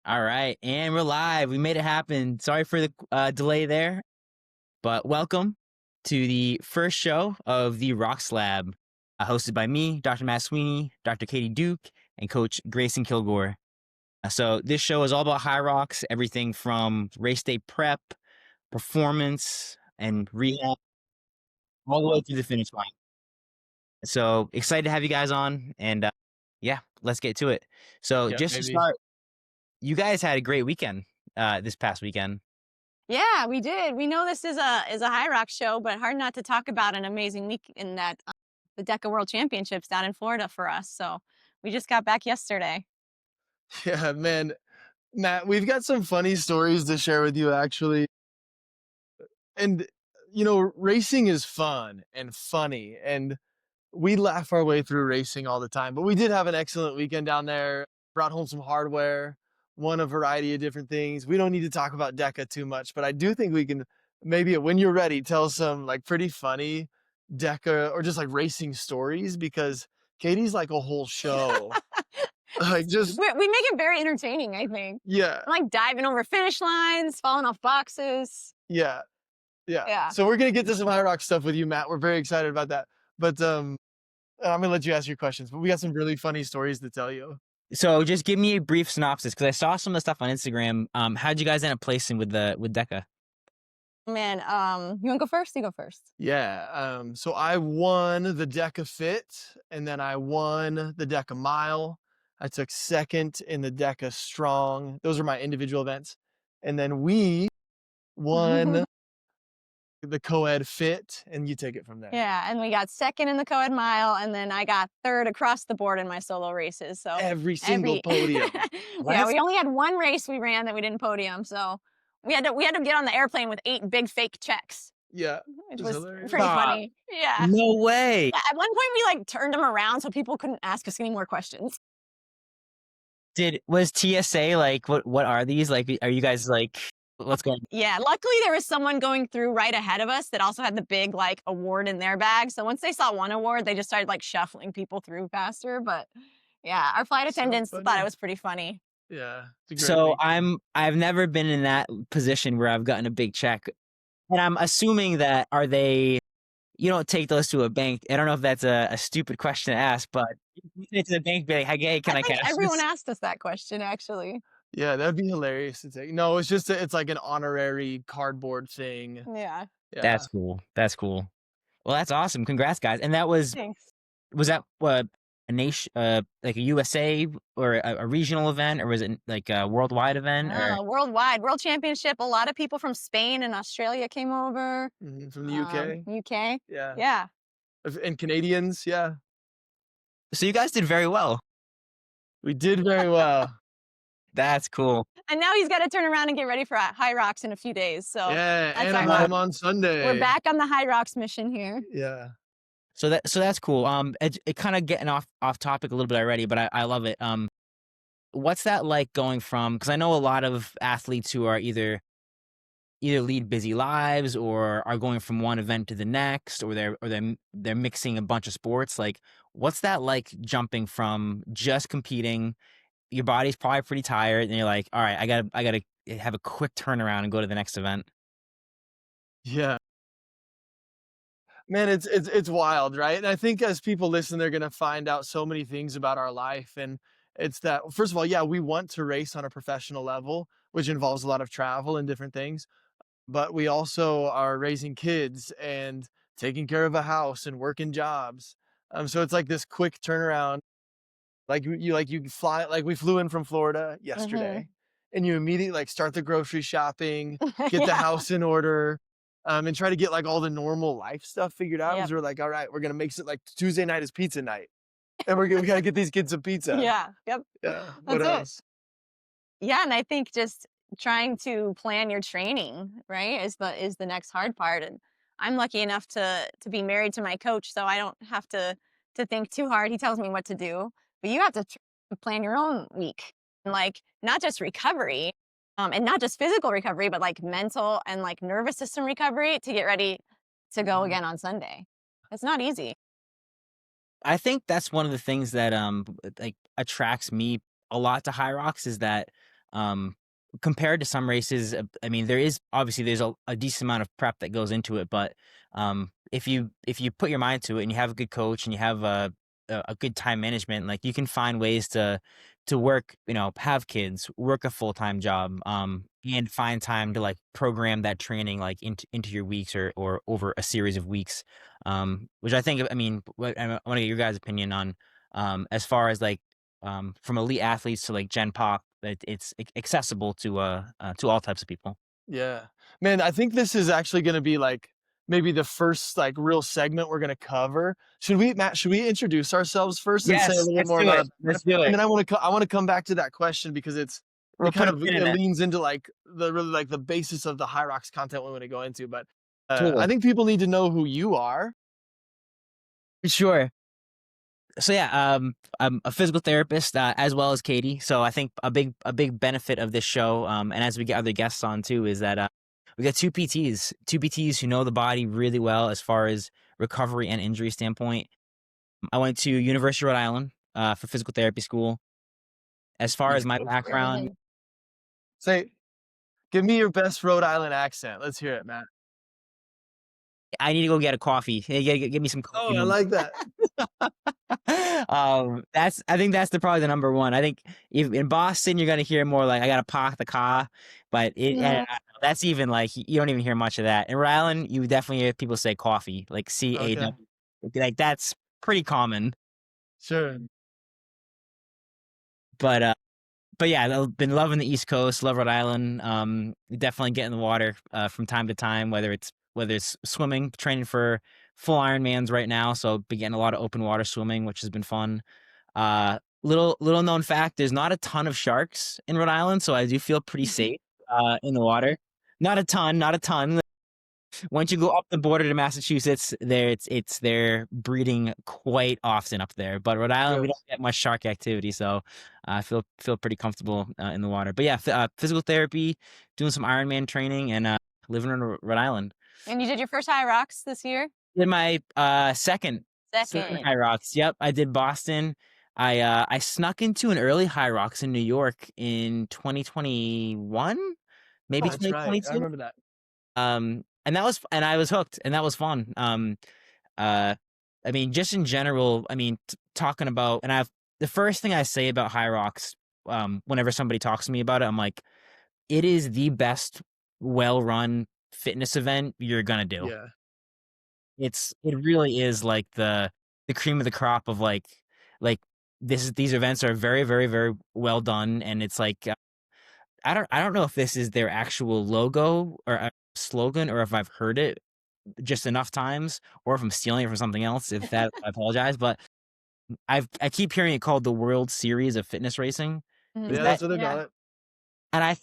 All right, and we're live. We made it happen. Sorry for the delay there, but welcome to the first show of the Rocks Lab, hosted by me, Dr. Matt Sweeney, Dr. Katie Duke, and Coach Greyson Kilgore. So this show is all about Hyrox, everything from race day prep, performance, and rehab, all the way through the finish line. So excited to have you guys on, and yeah, let's get to it. So Yeah, just to maybe. start, you guys had a great weekend this past weekend. Yeah, we did. We know this is a Hyrox show, but hard not to talk about an amazing week in that the DECA World Championships down in Florida for us. So we just got back yesterday. Yeah, man. Matt, we've got some funny stories to share with you, actually. And, racing is fun and funny, and we laugh our way through racing all the time. But we did have an excellent weekend down there, brought home some hardware, won a variety of different things. We don't need to talk about DECA too much, but I do think we can maybe, when you're ready, tell some like pretty funny DECA or just like racing stories because Katie's like a whole show. Like just We make it very entertaining, I think. yeah, I'm like diving over finish lines, falling off boxes. yeah, yeah. Yeah. So we're gonna get to some High Rock stuff with you, Matt. We're very excited about that. But I'm gonna let you ask your questions. But we got some really funny stories to tell you. So just give me a brief synopsis because I saw some of the stuff on Instagram. How'd you guys end up placing with DECA? Man, you want to go first? You go first. Yeah. So I won the DECA Fit, and then I won the DECA Mile. I took second in the DECA Strong. Those are my individual events. And then we won the co-ed Fit, and you take it from there. Yeah, and we got second in the co-ed mile, and then I got third across the board in my solo races. So Every single podium. Yeah, we only had one race we ran that we didn't podium, so we had to get on the airplane with 8 big fake checks, Yeah. which It's was hilarious. pretty Stop. funny. Yeah. No way. Yeah, at one point we like turned them around so people couldn't ask us any more questions. Was TSA like what are these? Like are you guys like what's going on? Yeah, luckily there was someone going through right ahead of us that also had the big like award in their bag. So once they saw one award, they just started like shuffling people through faster. But yeah, our flight So attendants thought funny. it was pretty funny. Yeah. It's a great So weekend. I've never been in that position where I've gotten a big check. And I'm assuming that you don't take those to a bank. I don't know if that's a stupid question to ask, but you take it to the bank, be like, hey, can I think cash everyone this? asked us that question actually. Yeah, that'd be hilarious to take. No, it's just it's like an honorary cardboard thing. Yeah. Yeah. That's cool. That's cool. Well, that's awesome. Congrats, guys. And that was Thanks. that a nation, like a USA or a regional event, or was it like a worldwide event? Or Worldwide, world championship. A lot of people from Spain and Australia came over. From the UK. UK. Yeah. Yeah. And Canadians, yeah. so you guys did very well. We did very well. That's cool. And now he's got to turn around and get ready for Hyrox in a few days. So Yeah, that's and our I'm on Sunday. we're back on the Hyrox mission here. Yeah. So that's cool. It kind of getting off topic a little bit already, but I love it. What's that like going from? Because I know a lot of athletes who are either lead busy lives or are going from one event to the next, or they're mixing a bunch of sports. Like, what's that like jumping from just competing? Your body's probably pretty tired, and you're like, all right, I gotta have a quick turnaround and go to the next event. Yeah. Man, it's wild, right? And I think as people listen, they're gonna find out so many things about our life. And it's that first of all, yeah, we want to race on a professional level, which involves a lot of travel and different things. But we also are raising kids and taking care of a house and working jobs. So it's like this quick turnaround. Like you fly, like we flew in from Florida yesterday, and you immediately like start the grocery shopping, get the Yeah. house in order, and try to get like all the normal life stuff figured out. Yep. Because we're like, all right, we're gonna make it like Tuesday night is pizza night, and we gotta get these kids some pizza. Yeah. Yep. Yeah. What That's it. else? Yeah, and I think just trying to plan your training, right, is the next hard part. And I'm lucky enough to be married to my coach, so I don't have to think too hard. He tells me what to do, but you have to plan your own week, and like not just recovery, and not just physical recovery, but like mental and like nervous system recovery to get ready to go Mhm. again on Sunday. It's not easy. I think that's one of the things that like attracts me a lot to Hyrox is that compared to some races, I mean, there's a decent amount of prep that goes into it, but if you put your mind to it and you have a good coach and you have a good time management, like you can find ways to work, have kids, work a full-time job, and find time to like program that training like into your weeks or over a series of weeks, which I think, I mean, I want to get your guys' opinion on, as far as like, from elite athletes to like Gen Pop, it's accessible to all types of people. Yeah. Man, I think this is actually gonna be like maybe the first like real segment we're gonna cover. Matt, should we introduce ourselves first and say a Yes, little bit let's more do about it. Let's do and it. then I wanna come back to that question because We'll it put kind a of pin in it it. leans into like the really like the basis of the Hyrox content we want to go into. But Totally. I think people need to know who you are. Sure. So yeah, I'm a physical therapist, as well as Katie. So I think a big benefit of this show, and as we get other guests on too, is that we got two PTs who know the body really well as far as recovery and injury standpoint. I went to University of Rhode Island for physical therapy school. As far as my background, Say, give me your best Rhode Island accent. Let's hear it, Matt. I need to go get a coffee. Hey, give me some Oh, coffee. I like that. I think that's probably the number one. I think if in Boston you're gonna hear more like I gotta park the car, but that's even like you don't even hear much of that. In Rhode Island, you definitely hear people say coffee, like CAW. Okay. Like that's pretty common. Sure. But yeah, I've been loving the East Coast, love Rhode Island. Definitely get in the water from time to time, whether it's swimming, training for full Ironmans right now. So been getting a lot of open water swimming, which has been fun. Little known fact: there's not a ton of sharks in Rhode Island, so I do feel pretty safe in the water. Not a ton. Once you go up the border to Massachusetts, they're breeding quite often up there. But Rhode Island, we Good. don't get much shark activity, so I feel pretty comfortable in the water. But yeah, physical therapy, doing some Ironman training, and living in Rhode Island. And you did your first Hyrox this year? Did my second Hyrox. Yep, I did Boston. I snuck into an early Hyrox in New York in 2021, maybe That's right. I 2022. remember that. And I was hooked, and that was fun. I mean, just in general, I mean, talking about, and the first thing I say about Hyrox, whenever somebody talks to me about it, I'm like, it is the best well-run fitness event you're gonna do. Yeah. It really is like the cream of the crop of like these events are very, very, very well done, and it's like, I don't know if this is their actual logo or a slogan, or if I've heard it just enough times, or if I'm stealing it from something else. If that, I apologize, but I keep hearing it called the World Series of Fitness Racing. Yeah, that's what they call it. And I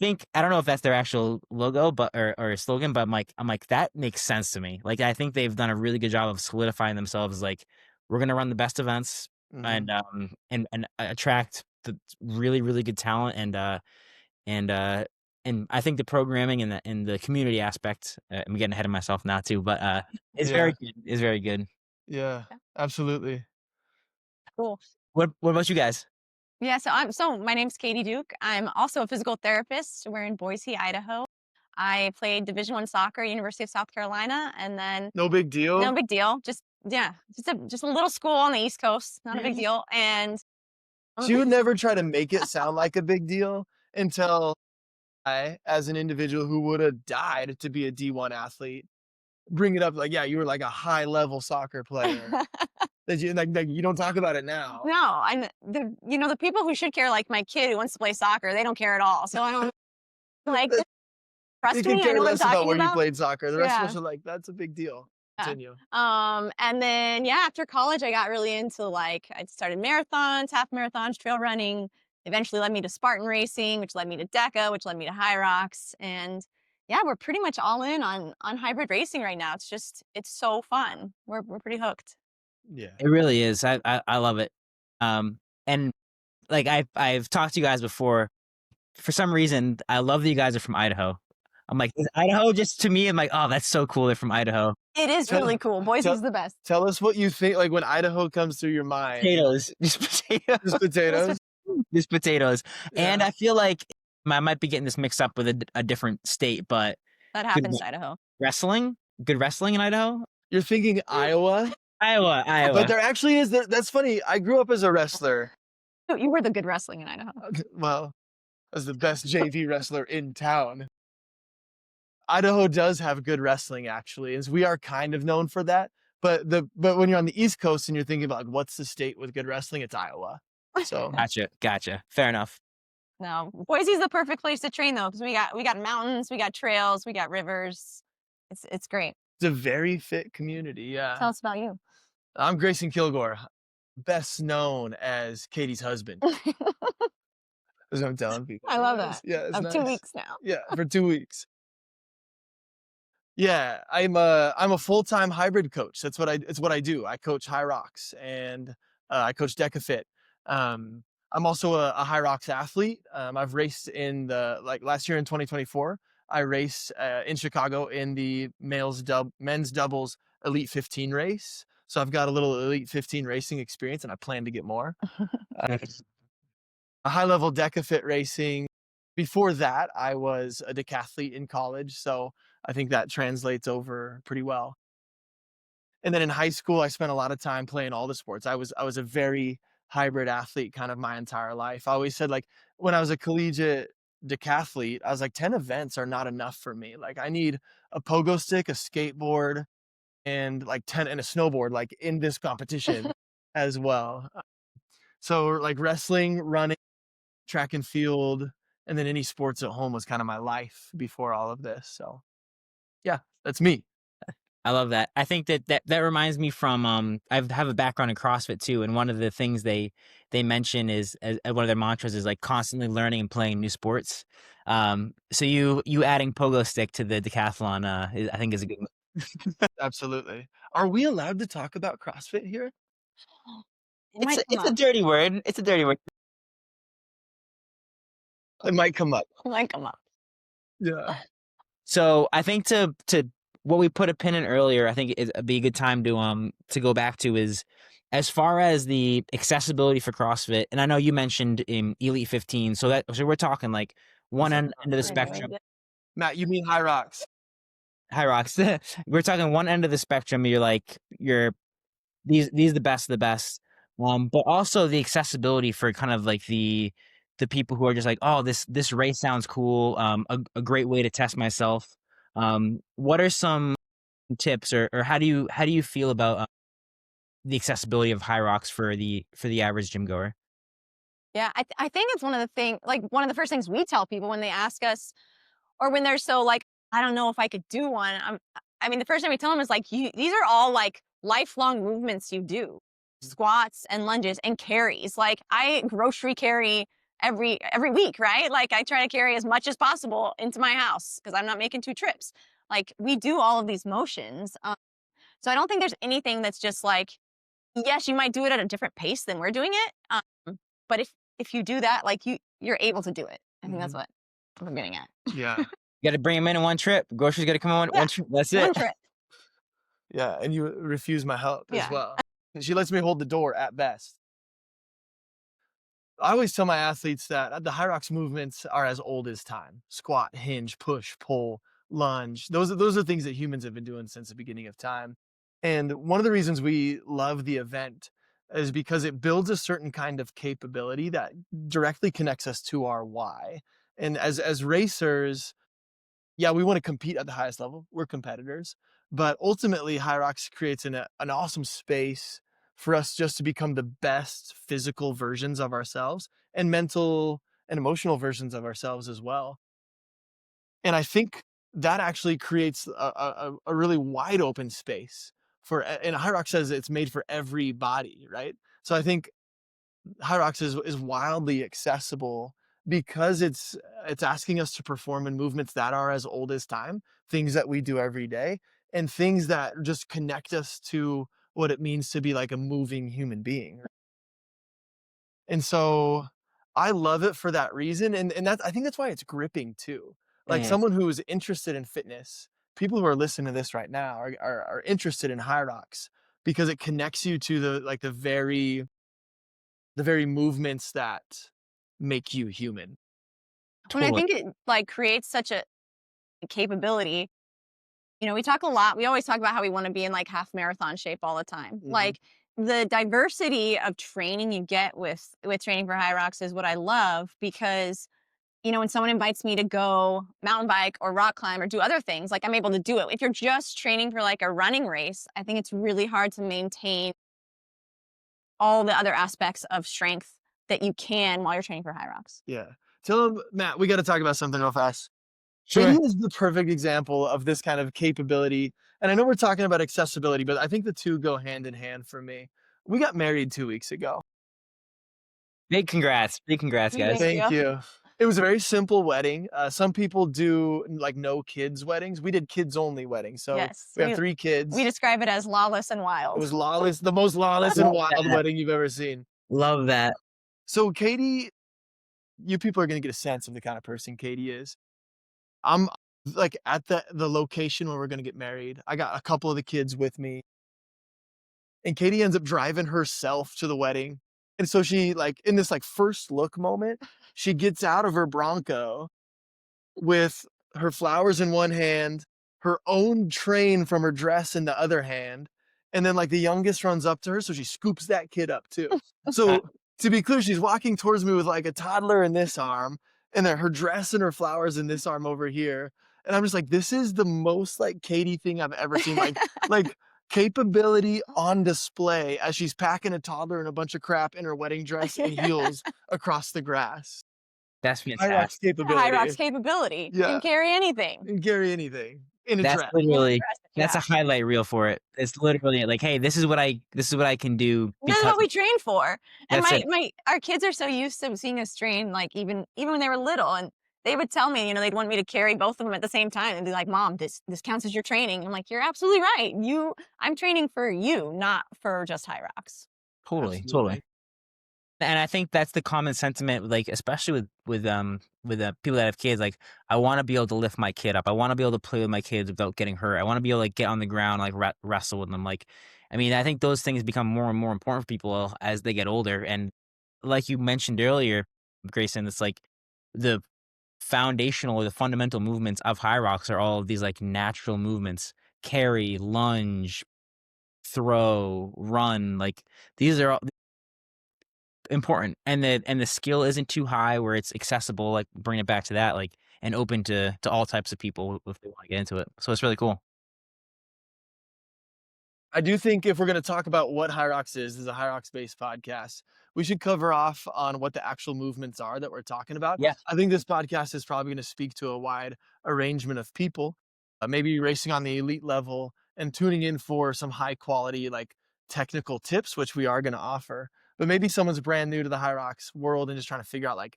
don't know if that's their actual logo, but or slogan, but I'm like that makes sense to me. Like I think they've done a really good job of solidifying themselves. Like we're gonna run the best events, and attract the really, really good talent, and I think the programming and the community aspect. I'm getting ahead of myself now too, but it's very good. It's very good. Yeah, absolutely. Cool. What about you guys? Yeah, so my name's Katie Duke. I'm also a physical therapist. We're in Boise, Idaho. I played Division I soccer, University of South Carolina, and then No big deal. no big deal. Just a little school on the East Coast, not a big deal. And She would never try to make it sound like a big deal until I, as an individual who would have died to be a D1 athlete, bring it up like, yeah, you were like a high level soccer player. That you like you don't talk about it now. No, the people who should care, like my kid who wants to play soccer, they don't care at all. So I don't like trust You can me. I care know what I'm less about talking where you about. played soccer. The rest of Yeah. us are like, that's a big deal. Continue. And then after college, I got really into I started marathons, half marathons, trail running. Eventually led me to Spartan racing, which led me to DECA, which led me to Hyrox. And we're pretty much all in on hybrid racing right now. It's so fun. We're pretty hooked. Yeah. It really is. I love it. And like I've talked to you guys before. For some reason, I love that you guys are from Idaho. I'm like, is Idaho just to me? I'm like, oh, that's so cool. They're from Idaho. It is really cool. Boise's the best. Tell us what you think, like when Idaho comes through your mind. Potatoes, just potatoes, Just potatoes. just potatoes. Yeah. And I feel like I might be getting this mixed up with a different state, but That good happens in Idaho. wrestling, good wrestling in Idaho. You're thinking Iowa, Iowa, but Iowa. there actually is. That's funny. I grew up as a wrestler. You were the good wrestling in Idaho. Well, as the best JV wrestler in town. Idaho does have good wrestling, actually, as we are kind of known for that. But when you're on the East Coast and you're thinking about like, what's the state with good wrestling, it's Iowa. So Gotcha. Fair enough. No, Boise's the perfect place to train though, because we got mountains, we got trails, we got rivers. It's great. it's a very fit community. Yeah. Tell us about you. I'm Greyson Kilgore, best known as Katie's husband. That's what I'm telling people. I love that. Yeah, it's Of nice. 2 weeks now. Yeah, for 2 weeks. Yeah, I'm a full-time hybrid coach. It's what I do. I coach Hyrox and I coach DecaFit. I'm also a Hyrox athlete. I've raced in the last year in 2024. I raced in Chicago in the men's doubles Elite 15 race. So I've got a little Elite 15 racing experience, and I plan to get more. A high-level DecaFit racing. Before that, I was a decathlete in college, so I think that translates over pretty well. And then in high school, I spent a lot of time playing all the sports. I was a very hybrid athlete kind of my entire life. I always said, like, when I was a collegiate decathlete, I was like, 10 events are not enough for me. Like, I need a pogo stick, a skateboard, and like 10 and a snowboard, like in this competition as well. So like wrestling, running, track and field, and then any sports at home was kind of my life before all of this. So yeah, that's me. I love that. I think that reminds me from I have a background in CrossFit too, and one of the things they mention is as one of their mantras is like constantly learning and playing new sports. So you adding pogo stick to the decathlon, I think is a good. Absolutely. Are we allowed to talk about CrossFit here? It might come It's a up. dirty word. It's a dirty word. It might come up. It might come up. Yeah. So I think to what we put a pin in earlier, I think it'd be a good time to go back to is as far as the accessibility for CrossFit, and I know you mentioned in Elite 15, so we're talking like one end of the spectrum. Matt, you mean Hyrox? Hyrox. We're talking one end of the spectrum. You're these are the best of the best. But also the accessibility for kind of like the people who are just like, oh, this race sounds cool. A great way to test myself. What are some tips or how do you feel about the accessibility of Hyrox for the average gym goer? Yeah, I think it's one of the one of the first things we tell people when they ask us, or when they're so like, I don't know if I could do one. I mean, the first thing we tell them is like, these are all like lifelong movements you do, squats and lunges and carries. Like I grocery carry every week, right? Like I try to carry as much as possible into my house because I'm not making 2 trips. Like we do all of these motions. So I don't think there's anything that's just like, yes, you might do it at a different pace than we're doing it. But if you do that, like you're able to do it. I think that's what I'm getting at. Yeah. You got to bring them in one trip. Groceries got to come on one trip. That's it. One trip. Yeah. And you refuse my help Yeah. as well. And she lets me hold the door at best. I always tell my athletes that the Hyrox movements are as old as time. Squat, hinge, push, pull, lunge. Those are things that humans have been doing since the beginning of time. And one of the reasons we love the event is because it builds a certain kind of capability that directly connects us to our why. And as racers, yeah, we want to compete at the highest level. We're competitors. But ultimately, Hyrox creates an awesome space for us just to become the best physical versions of ourselves and mental and emotional versions of ourselves as well. And I think that actually creates a really wide open space and Hyrox says it's made for every body, right? So I think Hyrox is wildly accessible because it's asking us to perform in movements that are as old as time, things that we do every day, and things that just connect us to what it means to be like a moving human being. And so I love it for that reason. And I think that's why it's gripping too. Like someone who is interested in fitness, people who are listening to this right now are interested in Hyrox because it connects you to the very movements that make you human. And I Totally. think it like creates such a capability. We talk a lot. We always talk about how we want to be in like half marathon shape all the time. Mhm. Like the diversity of training you get with training for Hyrox is what I love because when someone invites me to go mountain bike or rock climb or do other things, like I'm able to do it. If you're just training for like a running race, I think it's really hard to maintain all the other aspects of strength that you can while you're training for Hyrox. Yeah. Tell him, Matt, we got to talk about something real fast. Katie Sure. is the perfect example of this kind of capability. And I know we're talking about accessibility, but I think the two go hand in hand for me. We got married 2 weeks ago. Big congrats. Big congrats, guys. Thank Thank you. you. It was a very simple wedding. Some people do like no kids weddings. We did kids only weddings. So Yes, we have 3 we kids. describe it as lawless and It wild. was lawless, the most lawless and Love wild that. wedding you've ever seen. Love that. So Katie, you people are gonna get a sense of the kind of person Katie is. I'm like at the location where we're gonna get married. I got a couple of the kids with me, and Katie ends up driving herself to the wedding. And so she like in this like first look moment, she gets out of her Bronco with her flowers in one hand, her own train from her dress in the other hand, and then like the youngest runs up to her, so she scoops that kid up too. So to be clear, she's walking towards me with like a toddler in this arm, and then her dress and her flowers in this arm over here. And I'm just like, this is the most like Katie thing I've ever seen. Like capability on display as she's packing a toddler and a bunch of crap in her wedding dress and heels across the grass. That's Hyrox fantastic. Hyrox capability. capability. You Yeah. can carry anything. And carry anything in a That's dress. literally that's a Yeah. highlight reel for it. It's literally like, hey, this is what I can do This is because what we train for. And that's it. my our kids are so used to seeing us train, like even when they were little, and they would tell me, they'd want me to carry both of them at the same time and be like, "Mom, this counts as your training." I'm like, "You're absolutely right. I'm training for you, not for just Hyrox." Totally, totally. Absolutely. And I think that's the common sentiment, like especially with people that have kids. Like, I want to be able to lift my kid up. I want to be able to play with my kids without getting hurt. I want to be able to like, get on the ground, like wrestle with them. Like, I mean, I think those things become more and more important for people as they get older. And like you mentioned earlier, Grayson, it's like the foundational or the fundamental movements of High Rocks are all of these like natural movements: carry, lunge, throw, run. Like these are all important, and the skill isn't too high where it's accessible, like bring it back to that, like, and open to all types of people if they want to get into it. So it's really cool. I do think if we're going to talk about what Hyrox is, this is a Hyrox based podcast, we should cover off on what the actual movements are that we're talking about. Yeah. I think this podcast is probably going to speak to a wide arrangement of people, maybe racing on the elite level and tuning in for some high quality, like technical tips, which we are going to offer. But maybe someone's brand new to the Hyrox world and just trying to figure out, like,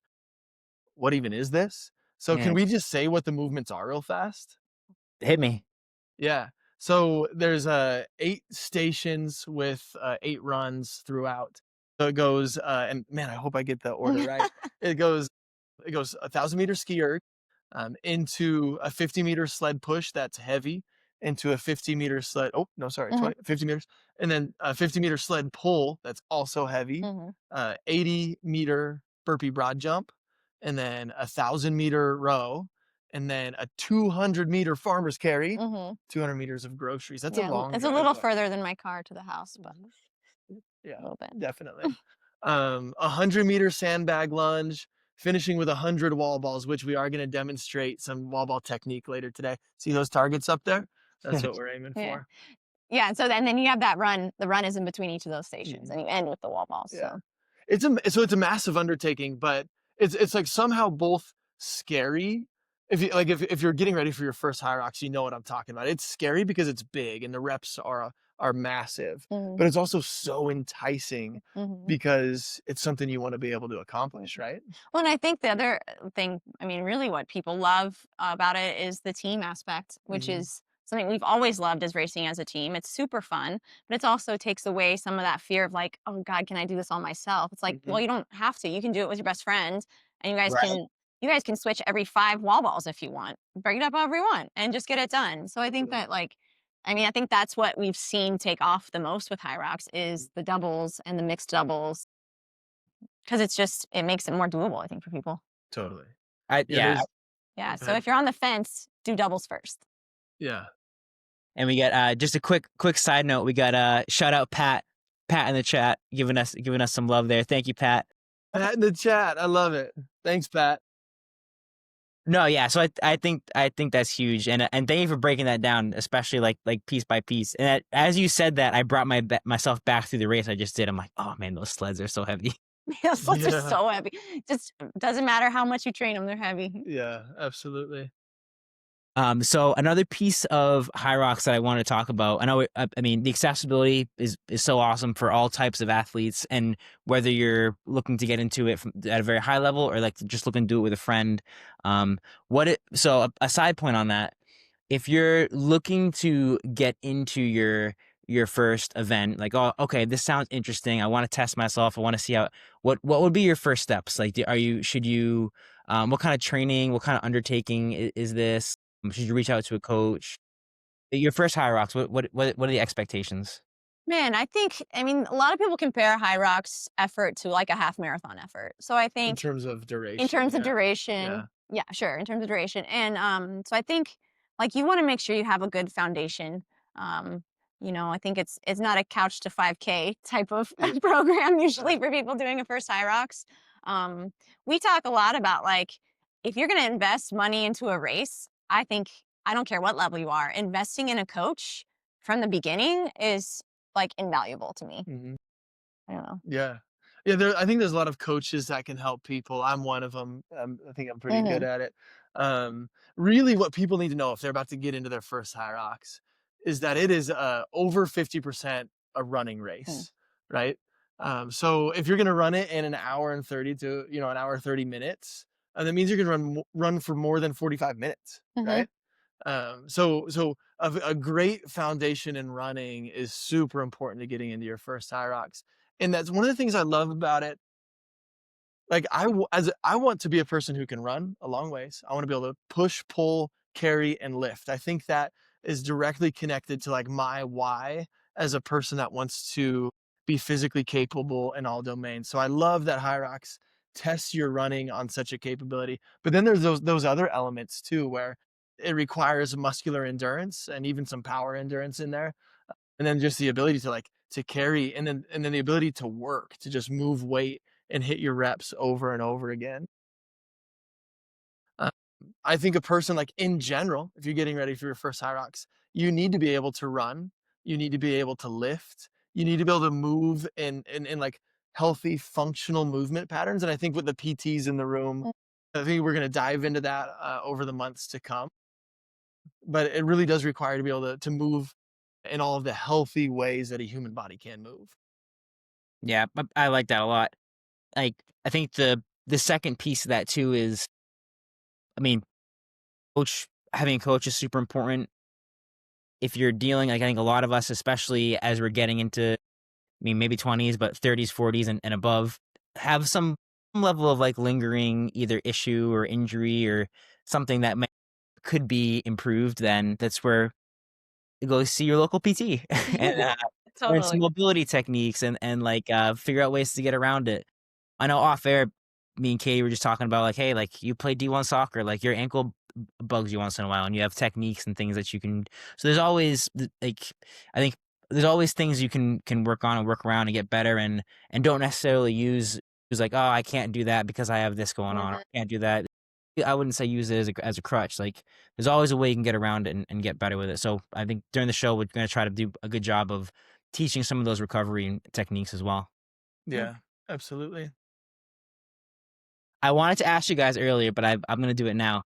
what even is this? So, Yeah. can we just say what the movements are real fast? Hit me. Yeah. So there's 8 stations with 8 runs throughout. So it goes and man, I hope I get the order right. It goes 1,000-meter ski erg, into a 50-meter sled push that's heavy, into a 50-meter sled. Oh no, sorry, Mhm, 50 meters, and then a 50-meter sled pull that's also heavy. mhm, 80-meter burpee broad jump, and then a 1,000-meter row, and then a 200-meter farmer's carry, mhm. 200 meters of groceries. That's a Yeah, long it's a drive, little but further than my car to the house, but yeah, a little bit. definitely. 100-meter sandbag lunge, finishing with 100 wall balls, which we are going to demonstrate some wall ball technique later today. See those targets up there? That's what we're aiming Yeah. for. Yeah, and then you have that run. The run is in between each of those stations, Mhm. and you end with the wall balls. Yeah. So It's a massive undertaking, but it's like somehow both scary. If you're getting ready for your first Hyrox, you know what I'm talking about. It's scary because it's big and the reps are massive, mhm, but it's also so enticing mhm. because it's something you want to be able to accomplish, right? Well, and I think the other thing, I mean, really what people love about it is the team aspect, which Hmm. is something we've always loved is racing as a team. It's super fun, but it also takes away some of that fear of like, oh God, can I do this all myself? It's like, Hmm. well, you don't have to. You can do it with your best friend, and Right. you guys can switch every 5 wall balls if you want. Break it up however you want, and just get it done. So I think that like. I mean, I think that's what we've seen take off the most with High Rocks is the doubles and the mixed doubles because it makes it more doable, I think, for people. Totally. Yeah, Yeah, there's Yeah. go So ahead. if you're on the fence, do doubles first. Yeah. and we got just a quick side note. We got shout out Pat in the chat giving us some love there. Thank you, Pat. Pat in the chat. I love it. Thanks, Pat. No, yeah. So I think that's huge, and thank you for breaking that down, especially like piece by piece. And as you said that, I brought myself back through the race I just did. I'm like, oh man, those sleds are so heavy. Those sleds are Yeah. so heavy. Just doesn't matter how much you train them, they're heavy. Yeah, absolutely. So another piece of Hyrox that I want to talk about, I mean, the accessibility is so awesome for all types of athletes, and whether you're looking to get into it at a very high level or like just looking to do it with a friend. So a side point on that, if you're looking to get into your first event, like, oh, okay, this sounds interesting. I want to test myself. I want to see what would be your first steps? Like, should you, what kind of training, what kind of undertaking is this? Should you reach out to a coach? Your first Hyrox, what are the expectations? Man, I mean, a lot of people compare High Rocks effort to like a half marathon effort. So I In think terms of in duration, terms of yeah. duration, Yeah. yeah, sure, in terms of duration. And so I think like you want to make sure you have a good foundation. Um, I think it's not a couch to 5K type of Yeah. program usually for people doing a first High Rocks. Um, we talk a lot about like if you're going to invest money into a race, I think I don't care what level you are, investing in a coach from the beginning is like invaluable to me. Mhm. I don't know. Yeah. Yeah, I think there's a lot of coaches that can help people. I'm one of them. I think I'm pretty good Hmm. at it. Um, Really what people need to know if they're about to get into their first high rocks is that it is over 50% a running race, right? So if you're going to run it in an hour and 30 to, an hour 30 minutes, that means you're going to run for more than 45 minutes, Hmm. right? So a great foundation in running is super important to getting into your first high rocks. And that's one of the things I love about it. Like I want to be a person who can run a long ways. I want to be able to push, pull, carry, and lift. I think that is directly connected to like my why as a person that wants to be physically capable in all domains. So I love that Hyrox tests your running on such a capability. But then there's those other elements too, where it requires muscular endurance and even some power endurance in there. And then just the ability to to carry and then the ability to work, to just move weight and hit your reps over and over again. Uh, I think a person like in general, if you're getting ready for your first high rocks, you need to be able to run, you need to be able to lift, you need to be able to move in like healthy, functional movement patterns. And I think with the PTs in the room, I think we're going to dive into that over the months to come. But it really does require to be able to move in all of the healthy ways that a human body can move. Yeah, I like that a lot. Like, I think the second piece of that too is, I mean, having a coach is super important. If you're dealing, like, I think a lot of us, especially as we're getting into, I mean, maybe 20s, but 30s, 40s, and above, have some level of like lingering either issue or injury or something that could be improved. Then that's where you go see your local PT and learn some Totally. mobility techniques and like figure out ways to get around it. I know off air, me and Katie were just talking about like, hey, like you play D1 soccer, like your ankle bugs you once in a while, and you have techniques and things that you can. So there's always like, I think there's always things you can work on and work around and get better, and don't necessarily use like, oh, I can't do that because I have this going on. Or Mhm. I can't do that. I wouldn't say use it as a crutch. Like there's always a way you can get around it and get better with it. So I think during the show we're going to try to do a good job of teaching some of those recovery techniques as well. Yeah, absolutely. I wanted to ask you guys earlier, but I'm going to do it now.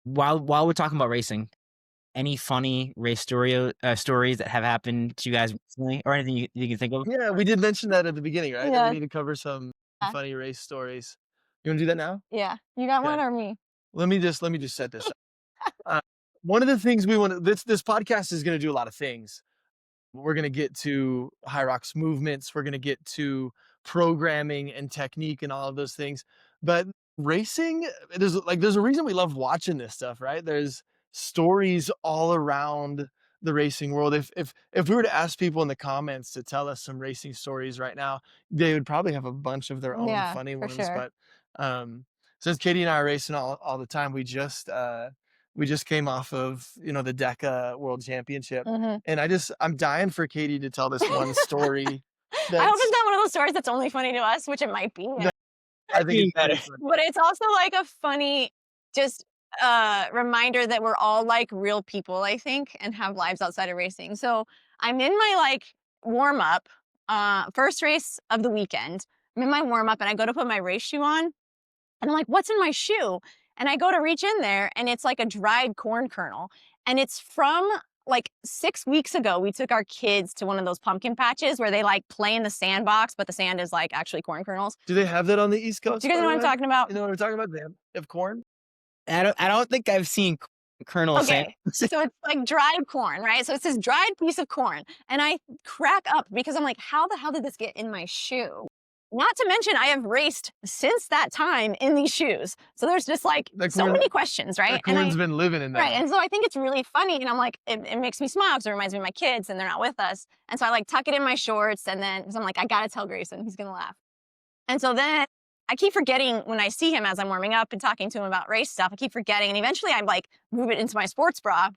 While we're talking about racing, any funny race stories that have happened to you guys recently, or anything you can think of? Yeah, we did mention that at the beginning, right? That we Yeah. need to cover some Yeah. funny race stories. You wanna do that now? Yeah. You got one Okay. or me? Let me just set this up. One of the things we want to this podcast is gonna do a lot of things. We're going to get to Hyrox movements. We're going to get to programming and technique and all of those things. But racing, there's a reason we love watching this stuff, right? There's stories all around the racing world. If we were to ask people in the comments to tell us some racing stories right now, they would probably have a bunch of their own Yeah, funny for ones. sure. But um, since Katie and I are racing all the time, we just came off of, you know, the DECA World Championship, Mhm. and I'm dying for Katie to tell this one story. I hope That's it's not one of those stories that's only funny to us, which it might be. that I think Even it's better. pretty funny. But it's also like a funny just reminder that we're all like real people, I think, and have lives outside of racing. So I'm in my like warm up, first race of the weekend. I'm in my warm up and I go to put my race shoe on and I'm like, what's in my shoe? And I go to reach in there and it's like a dried corn kernel. And it's from like 6 weeks ago. We took our kids to one of those pumpkin patches where they like play in the sandbox, but the sand is like actually corn kernels. Do they have that on the East Coast? Do you guys know what I'm talking about? You know what I'm talking about? They have corn. I don't think I've seen Colonel Okay, so it's like dried corn, right? So it's this dried piece of corn. And I crack up because I'm like, how the hell did this get in my shoe? Not to mention, I have raced since that time in these shoes. So there's just like so many questions, right? The corn's been living in there. Right, and so I think it's really funny, and I'm like, it makes me smile because it reminds me of my kids, and they're not with us. And so I like tuck it in my shorts, and then because I'm like, I gotta tell Greyson, he's gonna laugh. And so then I keep forgetting when I see him as I'm warming up and talking to him about race stuff. I keep forgetting, and eventually I like move it into my sports bra.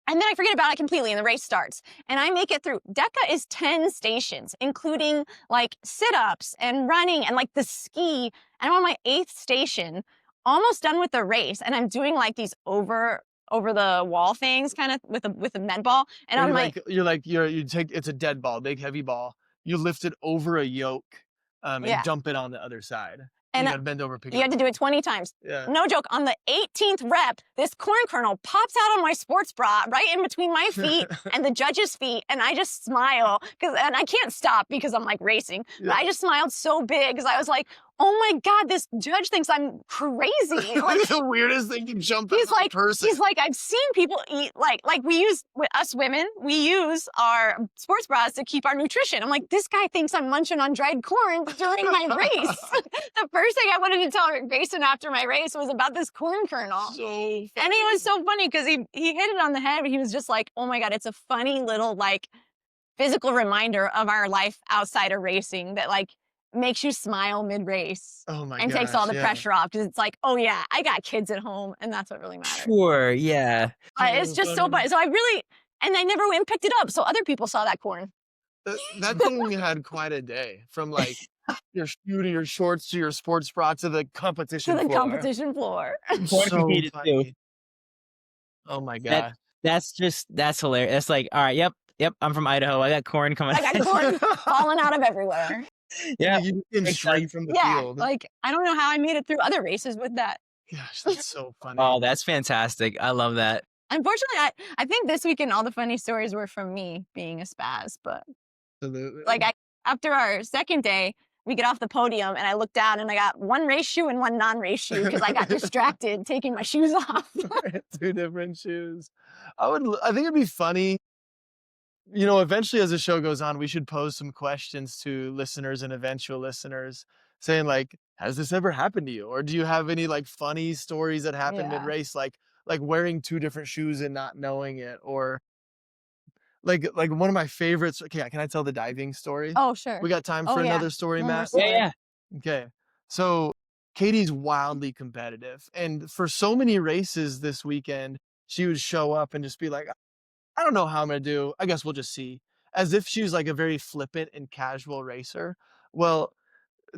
And then I forget about it completely and the race starts. And I make it through. DECA is 10 stations, including like sit-ups and running and like the ski. And I'm on my 8th station, almost done with the race. And I'm doing like these over the wall things kind of with a med ball. And I'm like, you take, it's a dead ball, big heavy ball. You lift it over a yoke and dump it on the other side. And you gotta bend over, pick it up. You had to do it 20 times. Yeah. No joke. On the 18th rep, this corn kernel pops out on my sports bra right in between my feet and the judge's feet. And I just smile and I can't stop because I'm like racing. Yeah. But I just smiled so big because I was like, oh my God, this judge thinks I'm crazy. Like the weirdest thing to jump he's like, person. He's like, I've seen people eat, like we use, us women, we use our sports bras to keep our nutrition. I'm like, this guy thinks I'm munching on dried corn during my race. The first thing I wanted to tell Greyson after my race was about this corn kernel. So funny. And it was so funny because he hit it on the head, but he was just like, oh my God, it's a funny little like physical reminder of our life outside of racing that like makes you smile mid-race. Oh my and gosh, takes all the pressure off because it's like, oh yeah, I got kids at home and that's what really matters. Sure, yeah. It's just so funny. So I really, and I never went and picked it up. So other people saw that corn. That thing had quite a day from like your shoe to your shorts to your sports bra to the competition floor. Competition floor. So funny. Oh my God. That's hilarious. That's like, all right, yep, I'm from Idaho. I got corn coming. I got corn falling out of everywhere. Yeah, you came straight from the field. Like I don't know how I made it through other races with that. Gosh, that's so funny. Oh, that's fantastic. I love that. Unfortunately, I think this weekend all the funny stories were from me being a spaz, but absolutely. Like after our second day, we get off the podium and I look down and I got one race shoe and one non-race shoe because I got distracted taking my shoes off. 2 different shoes. I think it'd be funny. You know, eventually as the show goes on, we should pose some questions to listeners and eventual listeners saying like, has this ever happened to you? Or do you have any like funny stories that happened mid-race? Like wearing 2 different shoes and not knowing it, or like one of my favorites. Okay, can I tell the diving story? Oh, sure. We got time for another story, Matt? Yeah. Okay. So Katie's wildly competitive. And for so many races this weekend, she would show up and just be like, I don't know how I'm going to do. I guess we'll just see. As if she was like a very flippant and casual racer. Well,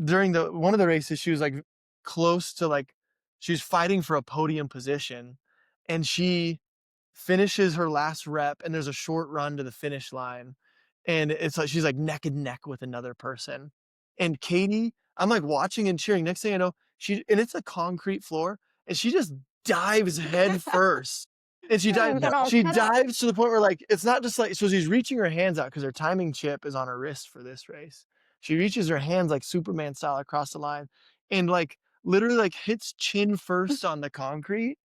during one of the races, she was like close to like, she's fighting for a podium position. And she finishes her last rep and there's a short run to the finish line. And it's like, she's like neck and neck with another person. And Katie, I'm like watching and cheering. Next thing I know, and it's a concrete floor and she just dives head first. And she dives to the point where like, it's not just like, so she's reaching her hands out because her timing chip is on her wrist for this race. She reaches her hands like Superman style across the line and like literally like hits chin first on the concrete.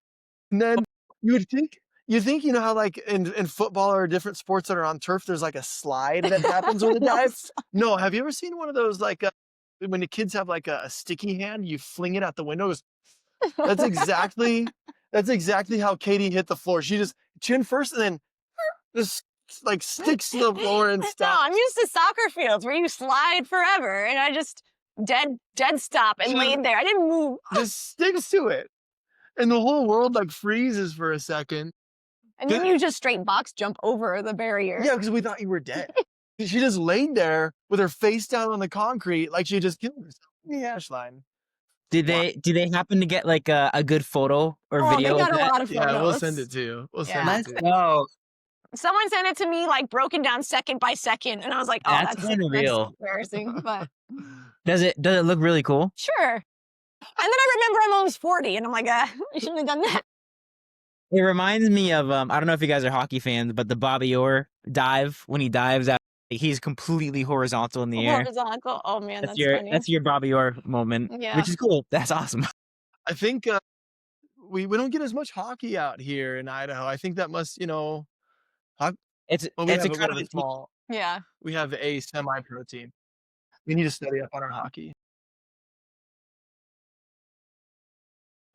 And then you think, you know how like in football or different sports that are on turf, there's like a slide that happens with a dive? No, have you ever seen one of those like when the kids have like a sticky hand, you fling it out the window? That's exactly how Katie hit the floor. She just chin first and then just like sticks to the floor and stops. No, I'm used to soccer fields where you slide forever. And I just dead stop and laid there. I didn't move. Just sticks to it. And the whole world like freezes for a second. And then you just straight box jump over the barrier. Yeah, because we thought you were dead. She just laid there with her face down on the concrete like she just killed herself in the finish line. Did they happen to get like a good photo or video? They got of a that? lot of photos. Yeah, we'll send it to you. We'll send Let's it to you. go. Someone sent it to me like broken down second by second, and I was like, "Oh, That's that's unreal. embarrassing." But Does it look really cool? sure. And then I remember I'm almost 40, and I'm like, I shouldn't have done that. It reminds me of I don't know if you guys are hockey fans, but the Bobby Orr dive when he dives out, he's completely horizontal in the air. Horizontal. Oh man, that's funny. That's your Bobby Orr moment, Yeah. which is cool. That's awesome. I think we don't get as much hockey out here in Idaho. I think that must, It's we it's have a kind of really small. Yeah. We have a semi-pro team. We need to study up on our hockey.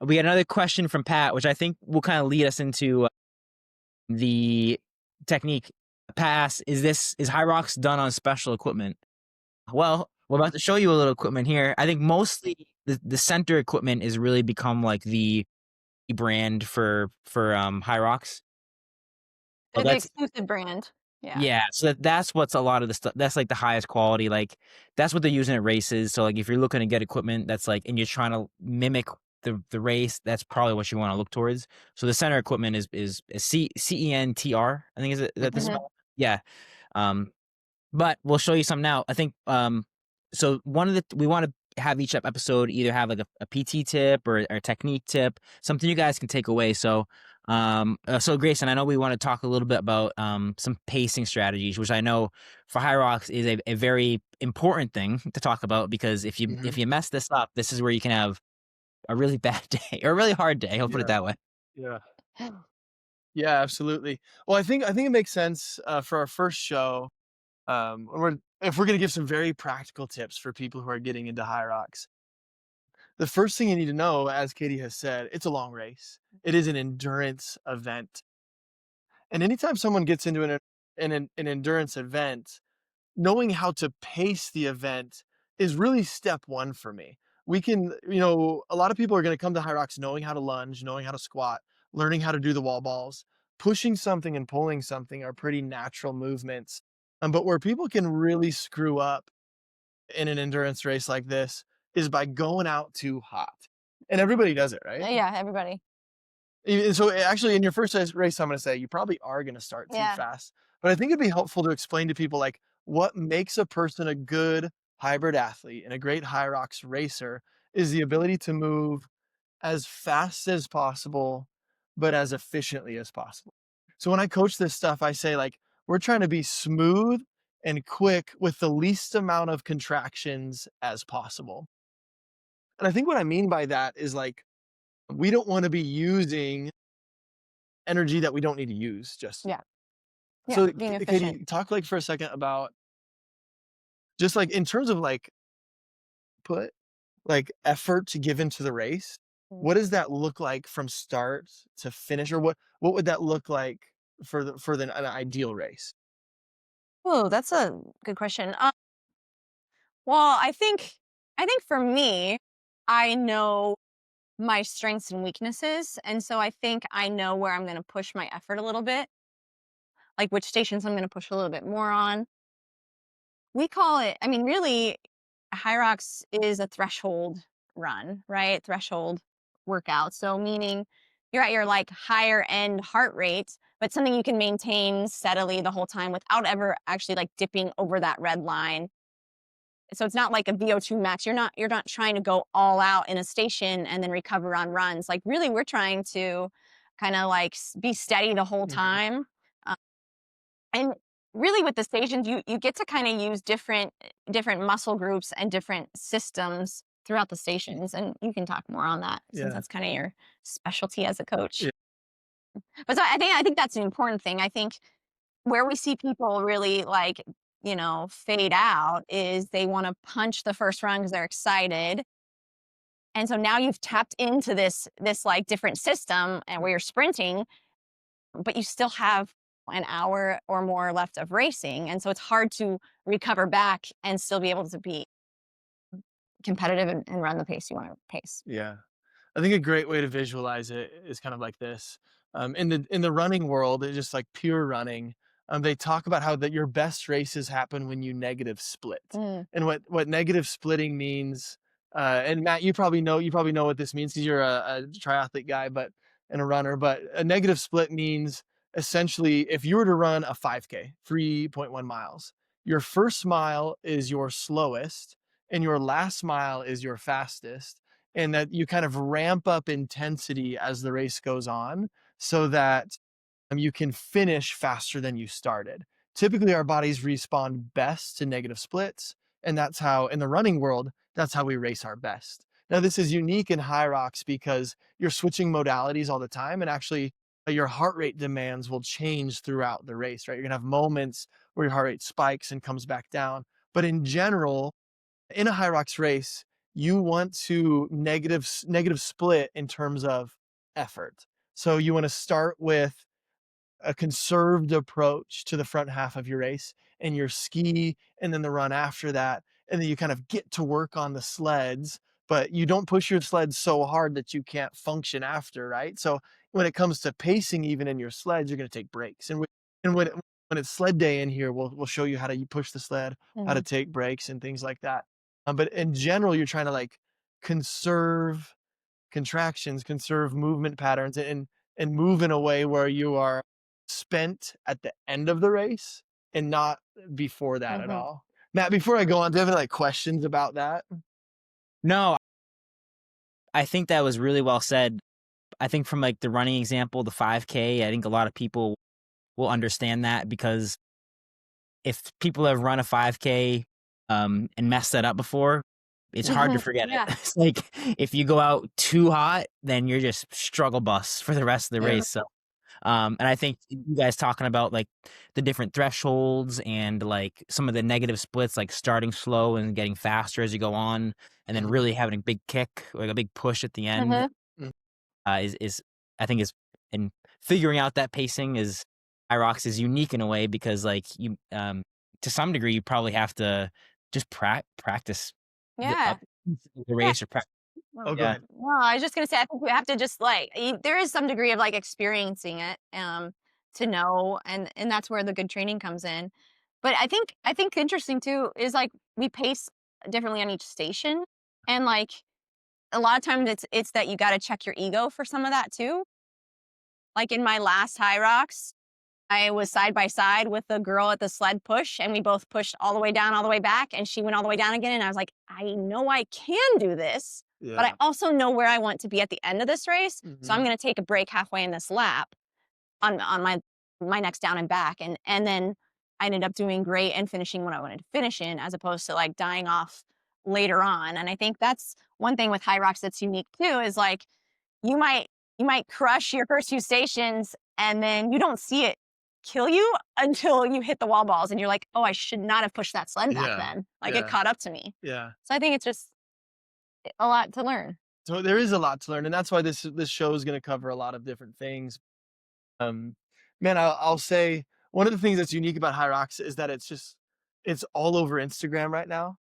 We had another question from Pat, which I think will kind of lead us into the technique. Pass, is Hyrox done on special equipment? Well, we're about to show you a little equipment here. I think mostly the center equipment is really become like the brand for Hyrox. The exclusive brand. Yeah. So that's what's a lot of the stuff. That's like the highest quality. Like that's what they're using at races. So like if you're looking to get equipment that's like, and you're trying to mimic the race, that's probably what you want to look towards. So the center equipment is CENTR. I think is that the spell? Yeah. But we'll show you some now. I think so one of we want to have each episode either have like a PT tip or a technique tip, something you guys can take away. So Greyson, I know we want to talk a little bit about some pacing strategies, which I know for Hyrox is a very important thing to talk about, because if you mess this up, this is where you can have a really bad day or a really hard day. I'll put it that way. Yeah. Yeah, absolutely. Well, I think it makes sense for our first show. If we're going to give some very practical tips for people who are getting into Hyrox, the first thing you need to know, as Katie has said, it's a long race. It is an endurance event. And anytime someone gets into an endurance event, knowing how to pace the event is really step one for me. We can, a lot of people are going to come to Hyrox knowing how to lunge, knowing how to squat, learning how to do the wall balls. Pushing something and pulling something are pretty natural movements. But where people can really screw up in an endurance race like this is by going out too hot. And everybody does it, right? Yeah, everybody. So actually, in your first race, I'm going to say you probably are going to start too fast. But I think it'd be helpful to explain to people like what makes a person a good hybrid athlete and a great Hyrox racer is the ability to move as fast as possible, but as efficiently as possible. So when I coach this stuff, I say like, we're trying to be smooth and quick with the least amount of contractions as possible. And I think what I mean by that is like, we don't want to be using energy that we don't need to use just. Yeah. So being efficient. Katie, talk like for a second about just like in terms of like put like effort to give into the race. What does that look like from start to finish, or what would that look like for an ideal race? Oh, that's a good question. Well, I think for me, I know my strengths and weaknesses, and so I think I know where I'm going to push my effort a little bit, like which stations I'm going to push a little bit more on. We call it, I mean, really, Hyrox is a threshold run, right? Threshold workout. So meaning you're at your like higher end heart rate, but something you can maintain steadily the whole time without ever actually like dipping over that red line. So it's not like a VO2 max. You're not trying to go all out in a station and then recover on runs. Like really, we're trying to kind of like be steady the whole time. And really with the stations, you get to kind of use different muscle groups and different systems throughout the stations. And you can talk more on that since that's kind of your specialty as a coach. Yeah. But so I think that's an important thing. I think where we see people really like, fade out is they want to punch the first run because they're excited. And so now you've tapped into this like different system and where you're sprinting, but you still have an hour or more left of racing. And so it's hard to recover back and still be able to be competitive and run the pace you want to pace. Yeah. I think a great way to visualize it is kind of like this. In the running world, it's just like pure running. They talk about how that your best races happen when you negative split, Mm. and what negative splitting means. And Matt, you probably know what this means because you're a triathlete guy, but and a runner. But a negative split means essentially if you were to run a 5K, 3.1 miles, your first mile is your slowest, and your last mile is your fastest, and that you kind of ramp up intensity as the race goes on so that you can finish faster than you started. Typically, our bodies respond best to negative splits, and that's how, in the running world, that's how we race our best. Now, this is unique in Hyrox because you're switching modalities all the time, and actually, your heart rate demands will change throughout the race, right? You're gonna have moments where your heart rate spikes and comes back down. But in general, in a Hyrox race, you want to negative split in terms of effort. So you want to start with a conserved approach to the front half of your race and your ski and then the run after that. And then you kind of get to work on the sleds, but you don't push your sleds so hard that you can't function after, right? So when it comes to pacing, even in your sleds, you're going to take breaks. And when it's sled day in here, we'll show you how to push the sled, how to Mhm. take breaks and things like that. But in general, you're trying to like conserve contractions, conserve movement patterns, and move in a way where you are spent at the end of the race and not before that at Mhm. all. Matt, before I go on, do you have any like questions about that? No, I think that was really well said. I think from like the running example, the 5K, I think a lot of people will understand that because if people have run a 5K and messed that up before, it's hard to forget it. Yeah. It's like if you go out too hot, then you're just struggle bus for the rest of the Yeah. race. So, and I think you guys talking about like the different thresholds and like some of the negative splits, like starting slow and getting faster as you go on, and then Mhm. really having a big kick, like a big push at the end, Mhm. Mm. is I think is and figuring out that pacing is Hyrox is unique in a way because like you to some degree you probably have to just practice the Yeah. the Yeah. race or practice. Oh, Well, go Yeah. ahead. well, I was just gonna say, I think you have to just like there is some degree of like experiencing it, to know, and that's where the good training comes in. But I think interesting too is like we pace differently on each station, and like a lot of times it's that you got to check your ego for some of that too. Like in my last High Rocks, I was side by side with the girl at the sled push, and we both pushed all the way down, all the way back, and she went all the way down again. And I was like, I know I can do this, but I Yeah. also know where I want to be at the end of this race. So I'm Mhm. going to take a break halfway in this lap on my next down and back, and then I ended up doing great and finishing what I wanted to finish in, as opposed to like dying off later on. And I think that's one thing with High Rocks that's unique too is like you might you might crush your first few stations and then you don't see it kill you until you hit the wall balls and you're like, "Oh, I should not have pushed that sled back Yeah. then." Like it Yeah. caught up to me. Yeah. So I think it's just a lot to learn. So there is a lot to learn, and that's why this show is going to cover a lot of different things. Um, Man, I'll say one of the things that's unique about Hyrox is that it's all over Instagram right now,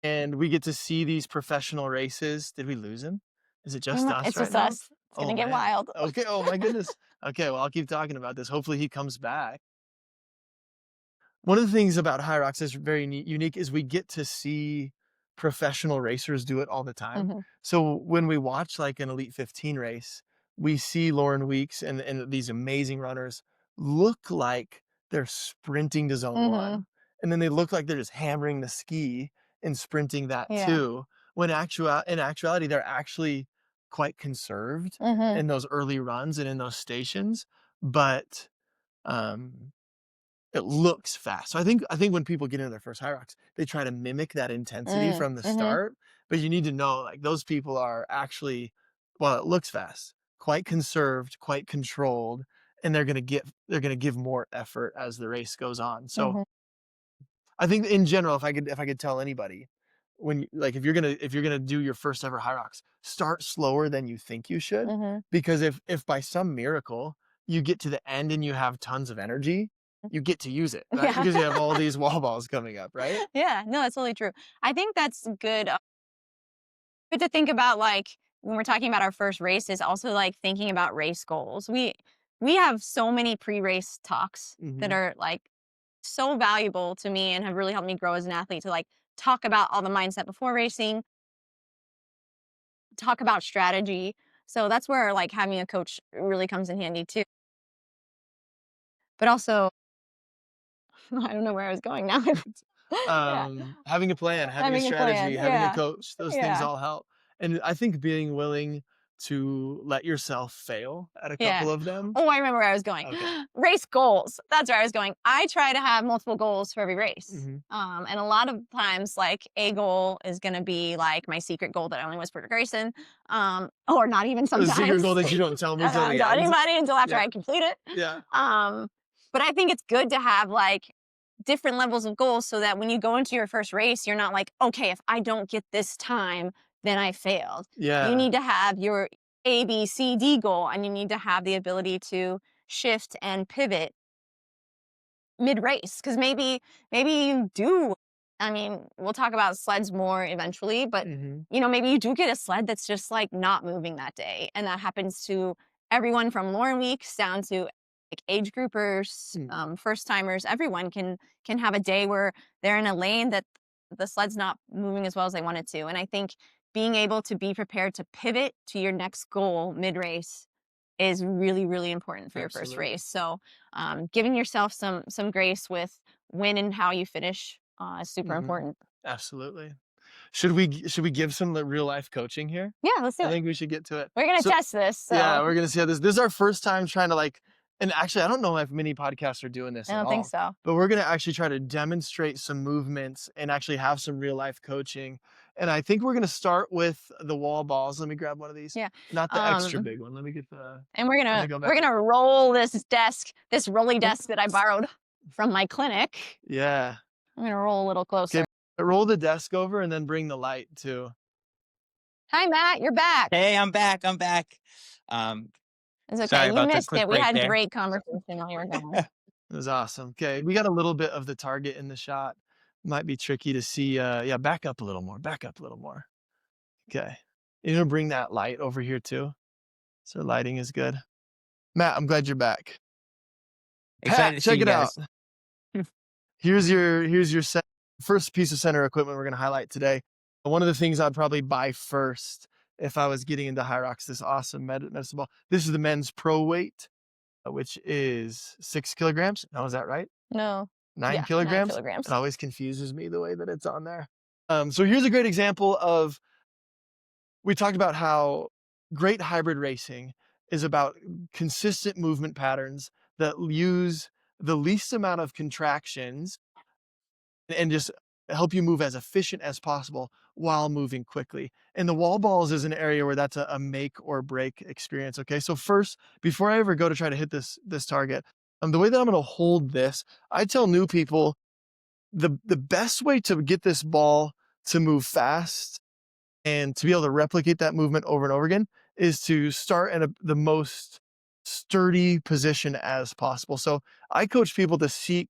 and we get to see these professional races. Did we lose him? Is it just us It's right just now? us. It's Oh gonna get man. wild. Okay. Oh my goodness. Okay. Well, I'll keep talking about this. Hopefully he comes back. One of the things about Hyrox that's very unique is we get to see professional racers do it all the time. Mhm. So when we watch like an Elite 15 race, we see Lauren Weeks and these amazing runners look like they're sprinting to zone Mhm. one. And then they look like they're just hammering the ski and sprinting that Yeah. too. When in actuality, they're actually quite conserved Mhm. in those early runs and in those stations. But um it looks fast. So I think when people get into their first Hyrox, they try to mimic that intensity Mm. from the Mhm. start, but you need to know, like, those people are actually, well, it looks fast, quite conserved, quite controlled, and they're gonna give more effort as the race goes on. So Mhm. I think in general, if I could tell anybody, like if you're gonna do your first ever Hyrox, start slower than you think you should, Mhm. because if by some miracle you get to the end and you have tons of energy, you get to use it, right? Yeah. Because you have all these wall balls coming up, right? Yeah. No, that's totally true. I think that's good. Good to think about, like, when we're talking about our first race is also, like, thinking about race goals. We have so many pre-race talks that Mhm. are, like, so valuable to me and have really helped me grow as an athlete to, like, talk about all the mindset before racing, talk about strategy. So that's where, like, having a coach really comes in handy too. But also I don't know where I was going now. Yeah, Having a plan, having a having a strategy, plan. having a Yeah, coach, those things yeah, all help. And I think being willing to let yourself fail at a yeah. couple of them. Oh, I remember where I was going. Okay. Race goals. That's where I was going. I try to have multiple goals for every race. Mhm. And a lot of times, like a goal is going to be like my secret goal that I only whisper to Grayson, or not even A secret goal sometimes. that you don't tell me I till don't the tell end. anybody until after Yeah. I complete it. Yeah. Um, but I think it's good to have like different levels of goals so that when you go into your first race, you're not like, okay, if I don't get this time, then I failed. You Yeah. need to have your A, B, C, D goal, and you need to have the ability to shift and pivot mid race because maybe you do. I mean, we'll talk about sleds more eventually, but Mhm. maybe you do get a sled that's just like not moving that day, and that happens to everyone from Lauren Weeks down to like age groupers, Mm. first timers. Everyone can have a day where they're in a lane that the sled's not moving as well as they want it to, and I think being able to be prepared to pivot to your next goal mid race is really really important for your first Absolutely. race. So giving yourself some grace with when and how you finish is super Mhm. important. Absolutely. Should we give some real life coaching here? Yeah, let's do I it. think we should get to it. We're gonna So test this, yeah, so we're gonna see how this is our first time trying to like, and actually I don't know if many podcasts are doing this I at don't think all, so. but we're gonna actually try to demonstrate some movements and actually have some real life coaching. And I think we're gonna start with the wall balls. Let me grab one of these. Yeah. Not the extra um big one. and we're Let gonna me go we're back. gonna roll this rolly desk that I borrowed from my clinic. Yeah. I'm gonna roll a little Okay. closer. Roll the desk over and then bring the light too. Hi Matt, you're back. Hey, I'm back. I'm back. Um, It's okay, Sorry you about the missed quick it. We break had there. great conversation while you were gone. It was awesome. Okay, we got a little bit of the target in the shot. Might be tricky to see. Yeah, back up a little more. Back up a little more. Okay. You're gonna bring that light over here too. So lighting is good. Matt, I'm glad you're back. Excited Pat, to see check you it out. guys. Here's your first piece of center equipment we're gonna highlight today. One of the things I'd probably buy first if I was getting into Hyrox, this awesome medicine ball. This is the men's pro weight, which is 6 kilograms. No, is that right? No. Nine Yeah, nine kilograms. It kilograms. always confuses me the way that it's on there. So here's a great example of, we talked about how great hybrid racing is about consistent movement patterns that use the least amount of contractions and just help you move as efficient as possible while moving quickly. And the wall balls is an area where that's a make or break experience. Okay. So first, before I ever go to try to hit this target, the way that I'm going to hold this, I tell new people the best way to get this ball to move fast and to be able to replicate that movement over and over again is to start in the most sturdy position as possible. So I coach people to seek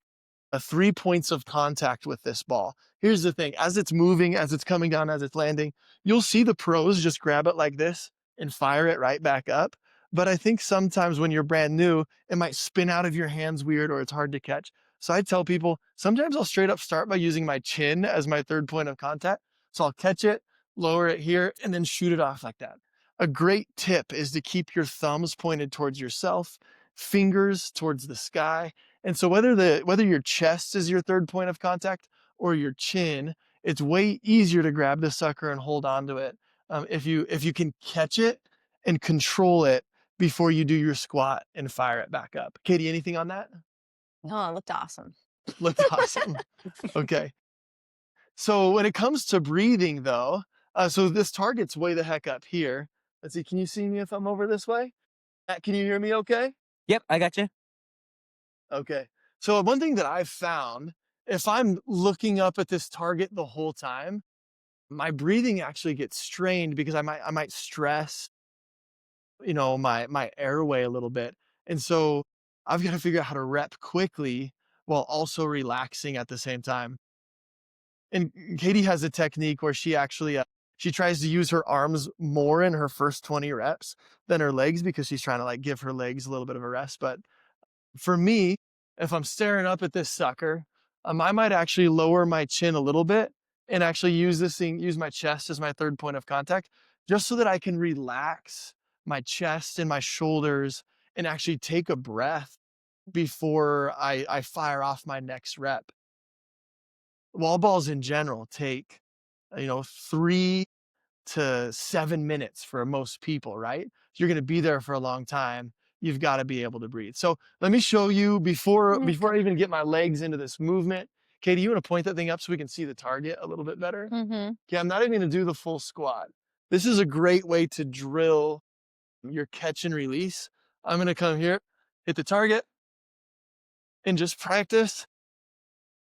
3 points of contact with this ball. Here's the thing, as it's moving, as it's coming down, as it's landing, you'll see the pros just grab it like this and fire it right back up. But I think sometimes when you're brand new, it might spin out of your hands weird or it's hard to catch. So I tell people sometimes I'll straight up start by using my chin as my third point of contact. So I'll catch it, lower it here, and then shoot it off like that. A great tip is to keep your thumbs pointed towards yourself, fingers towards the sky. And so whether your chest is your third point of contact or your chin, it's way easier to grab the sucker and hold on to it if you can catch it and control it before you do your squat and fire it back up. Katie, anything on that? Oh, it looked awesome. Looked awesome. Okay. So when it comes to breathing, though, so this target's way the heck up here. Let's see. Can you see me if I'm over this way? Matt, can you hear me? Okay. Yep, I got you. Okay. So one thing that I've found, if I'm looking up at this target the whole time, my breathing actually gets strained because I might stress, my airway a little bit. And so I've got to figure out how to rep quickly while also relaxing at the same time. And Katie has a technique where she she tries to use her arms more in her first 20 reps than her legs because she's trying to like give her legs a little bit of a rest. But for me, if I'm staring up at this sucker, I might actually lower my chin a little bit and actually use my chest as my third point of contact, just so that I can relax my chest and my shoulders and actually take a breath before I fire off my next rep. Wall balls in general take, 3 to 7 minutes for most people, right? You're going to be there for a long time. You've got to be able to breathe. So let me show you before I even get my legs into this movement. Katie, you want to point that thing up so we can see the target a little bit better? Okay, I'm not even going to do the full squat. This is a great way to drill your catch and release. I'm going to come here, hit the target, and just practice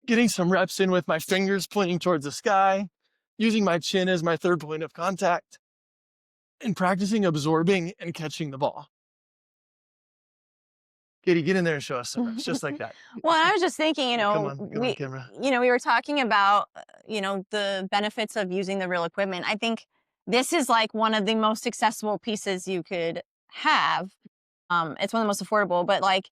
getting some reps in with my fingers pointing towards the sky, using my chin as my third point of contact, and practicing absorbing and catching the ball. Katie, get in there and show us some reps, just like that. Well, I was just thinking, Come on, camera. we were talking about, the benefits of using the real equipment. I think this is like one of the most accessible pieces you could have. It's one of the most affordable, but like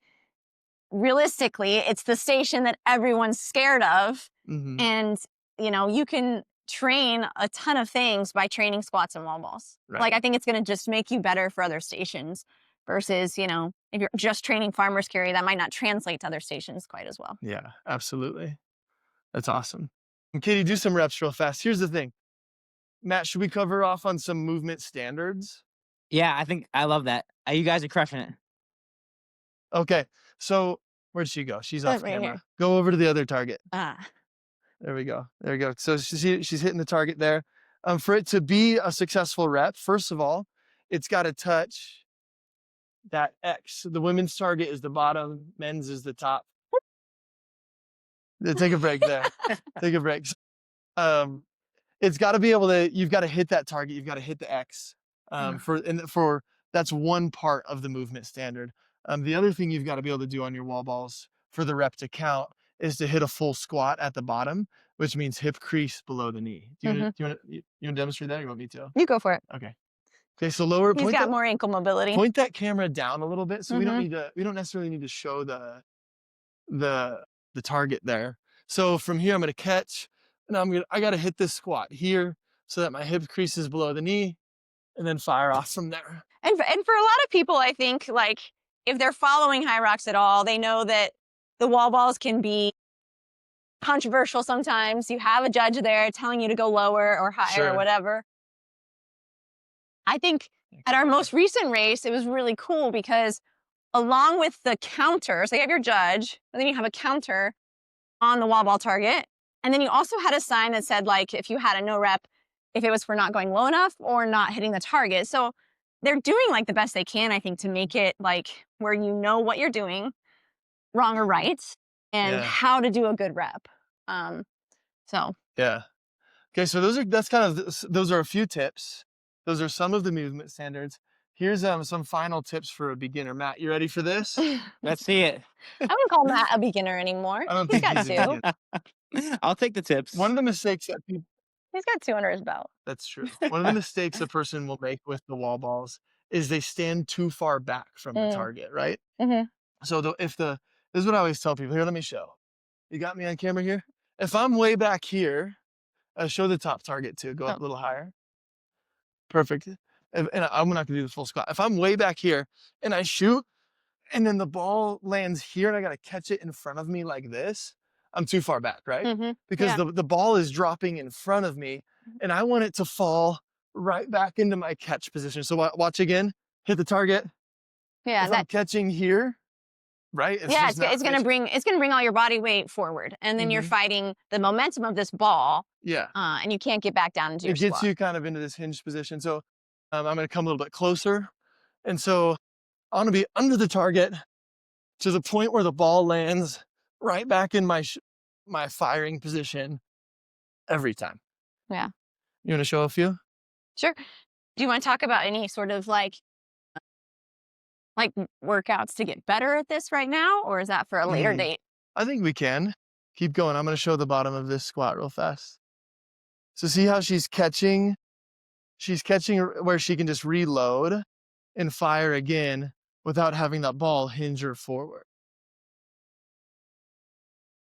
realistically, it's the station that everyone's scared of. And, you can train a ton of things by training squats and wall balls. Right. Like, I think it's going to just make you better for other stations versus, if you're just training farmer's carry, that might not translate to other stations quite as well. Yeah, absolutely. That's awesome. And Katie, do some reps real fast. Here's the thing. Matt, should we cover off on some movement standards? Yeah, I think I love that. You guys are crushing it. Okay, so where'd she go? She's off Right camera. here. Go over to the other target. Ah. There we go. There we go. So she's hitting the target there. For it to be a successful rep, first of all, it's got to touch that X. The women's target is the bottom, men's is the top. Take a break there. Take a break. It's got to be able to, you've got to hit that target. You've got to hit the X. For that's one part of the movement standard. The other thing you've got to be able to do on your wall balls for the rep to count is to hit a full squat at the bottom, which means hip crease below the knee. Do you want to demonstrate that, or you want me to? You go for it. Okay, so lower. He's got more ankle mobility. Point that camera down a little bit, so we don't necessarily need to show the target there. So from here, I'm going to catch, and I got to hit this squat here so that my hip crease is below the knee, and then fire off from there. And for a lot of people, I think, like, if they're following Hyrox at all, they know that the wall balls can be controversial sometimes. You have a judge there telling you to go lower or higher or whatever. I think at our most recent race, it was really cool because along with the counter, so you have your judge, and then you have a counter on the wall ball target. And then you also had a sign that said, like, if you had a no rep, if it was for not going low enough or not hitting the target. So they're doing like the best they can, I think, to make it like where you know what you're doing, wrong or right, and how to do a good rep. Yeah. Okay, so those are a few tips. Those are some of the movement standards. Here's some final tips for a beginner. Matt, you ready for this? Let's see it. I wouldn't call Matt a beginner anymore. I don't think he's got two. I'll take the tips. One of the mistakes that people... He's got 2 under his belt. That's true. One of the mistakes a person will make with the wall balls is they stand too far back from the target, right? So this is what I always tell people. Here, let me show. You got me on camera here? If I'm way back here, show the top target too. Go up a little higher. Perfect. And I'm not gonna do the full squat. If I'm way back here and I shoot, and then the ball lands here and I gotta catch it in front of me like this, I'm too far back, right? Because the ball is dropping in front of me and I want it to fall right back into my catch position. So watch again, hit the target. Yeah, I'm catching here, right? It's gonna bring all your body weight forward, and then you're fighting the momentum of this ball. Yeah. And you can't get back down into your squat. It gets you kind of into this hinge position. So I'm gonna come a little bit closer, and so I want to be under the target to the point where the ball lands right back in my firing position every time. Yeah. You want to show a few? Sure. Do you want to talk about any sort of like workouts to get better at this right now, or is that for a later date? I think we can. Keep going. I'm going to show the bottom of this squat real fast. So see how she's catching she's catching where she can just reload and fire again without having that ball hinge her forward.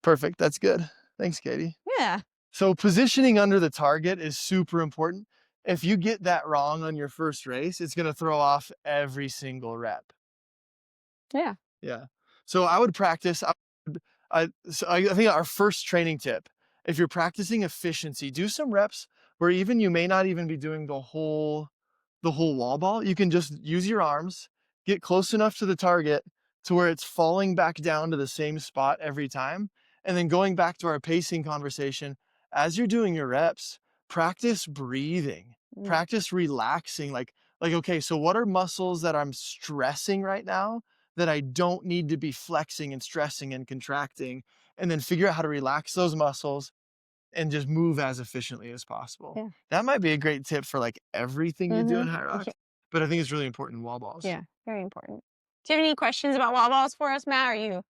Perfect. That's good. Thanks, Katie. Yeah. So positioning under the target is super important. If you get that wrong on your first race, it's going to throw off every single rep. Yeah. Yeah. So I would practice. I think our first training tip, if you're practicing efficiency, do some reps where even you may not even be doing the whole wall ball. You can just use your arms, get close enough to the target to where it's falling back down to the same spot every time. And then going back to our pacing conversation, as you're doing your reps, practice breathing, Mm. practice relaxing. Like, okay, so what are muscles that I'm stressing right now that I don't need to be flexing and stressing and contracting? And then figure out how to relax those muscles and just move as efficiently as possible. Yeah. That might be a great tip for like everything you do in Mm-hmm. Hyrox, but I think it's really important in wall balls. Yeah. Very important. Do you have any questions about wall balls for us, Matt? Are you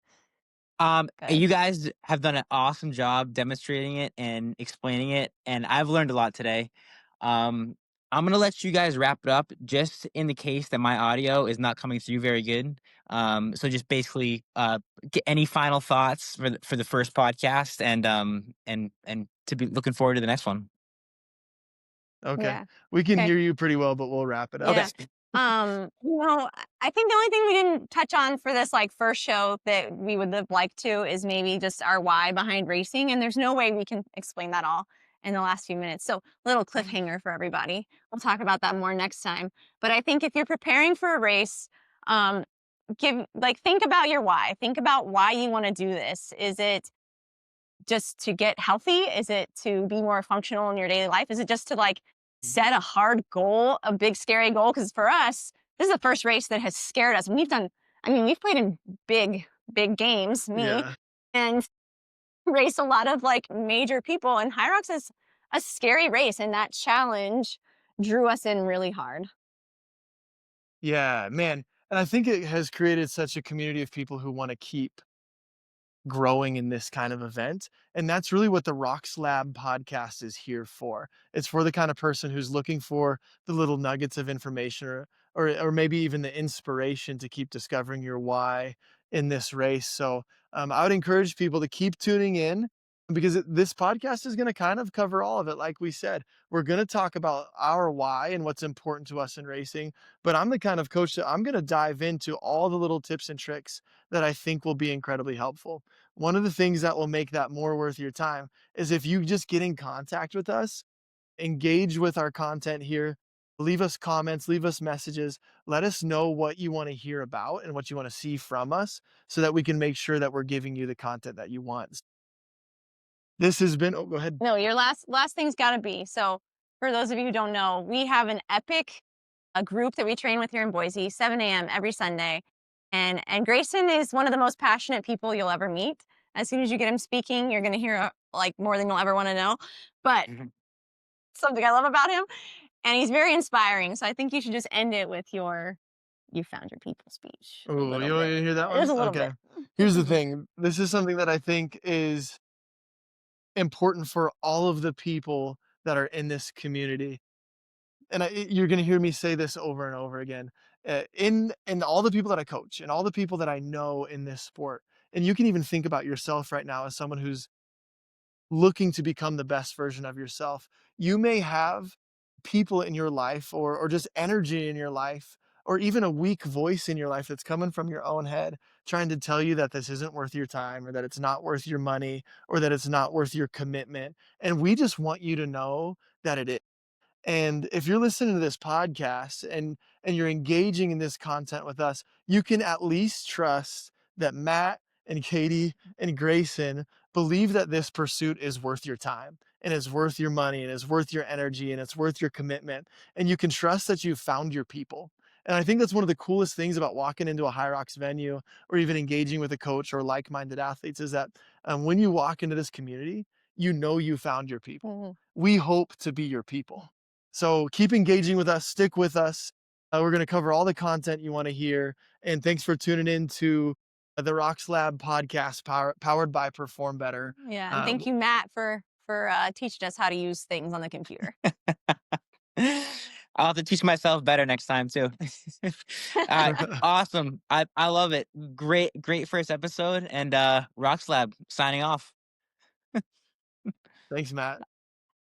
good? You guys have done an awesome job demonstrating it and explaining it, and I've learned a lot today. Um, I'm gonna let you guys wrap it up, just in the case that my audio is not coming through very good. So just basically, get any final thoughts for the first podcast, and to be looking forward to the next one. Okay. Yeah. We can Okay. hear you pretty well, but we'll wrap it up. Yeah. Okay. I think the only thing we didn't touch on for this like first show that we would have liked to is maybe just our why behind racing. And there's no way we can explain that all in the last few minutes. So little cliffhanger for everybody. We'll talk about that more next time. But I think if you're preparing for a race, think about your why. Think about why you want to do this. Is it just to get healthy? Is it to be more functional in your daily life? Is it just to like set a hard goal, a big scary goal? Because for us, this is the first race that has scared us. And we've played in big games, me, Yeah. and raced a lot of like major people. And Hyrox is a scary race. And that challenge drew us in really hard. Yeah, man. And I think it has created such a community of people who want to keep growing in this kind of event. And that's really what the Rocks Lab podcast is here for. It's for the kind of person who's looking for the little nuggets of information or maybe even the inspiration to keep discovering your why in this race. So I would encourage people to keep tuning in because this podcast is going to kind of cover all of it. Like we said, we're going to talk about our why and what's important to us in racing. But I'm the kind of coach that I'm going to dive into all the little tips and tricks that I think will be incredibly helpful. One of the things that will make that more worth your time is if you just get in contact with us, engage with our content here, leave us comments, leave us messages, let us know what you want to hear about and what you want to see from us so that we can make sure that we're giving you the content that you want. This has been, oh, go ahead. No, your last thing's got to be. So for those of you who don't know, we have an epic a group that we train with here in Boise, 7 a.m. every Sunday. And Greyson is one of the most passionate people you'll ever meet. As soon as you get him speaking, you're going to hear like more than you'll ever want to know. But Mhm. something I love about him, and he's very inspiring. So I think you should just end it with you found your people speech. A Oh, little you want bit. to hear that Just one? a little Okay. bit. Here's the thing. This is something that I think is important for all of the people that are in this community. And you're going to hear me say this over and over again. In all the people that I coach and all the people that I know in this sport, and you can even think about yourself right now as someone who's looking to become the best version of yourself. You may have people in your life or just energy in your life or even a weak voice in your life that's coming from your own head trying to tell you that this isn't worth your time or that it's not worth your money or that it's not worth your commitment. And we just want you to know that it is. And if you're listening to this podcast and you're engaging in this content with us, you can at least trust that Matt and Katie and Grayson believe that this pursuit is worth your time and is worth your money and is worth your energy and it's worth your commitment. And you can trust that you've found your people. And I think that's one of the coolest things about walking into a Hyrox venue or even engaging with a coach or like-minded athletes is that when you walk into this community, you know you found your people. Mhm. We hope to be your people. So keep engaging with us, stick with us. We're going to cover all the content you want to hear. And thanks for tuning in to the Rocks Lab podcast powered by Perform Better. Yeah, and thank you, Matt, for teaching us how to use things on the computer. I'll have to teach myself better next time too. Awesome. I love it. Great first episode. And Rox Lab signing off. Thanks, Matt.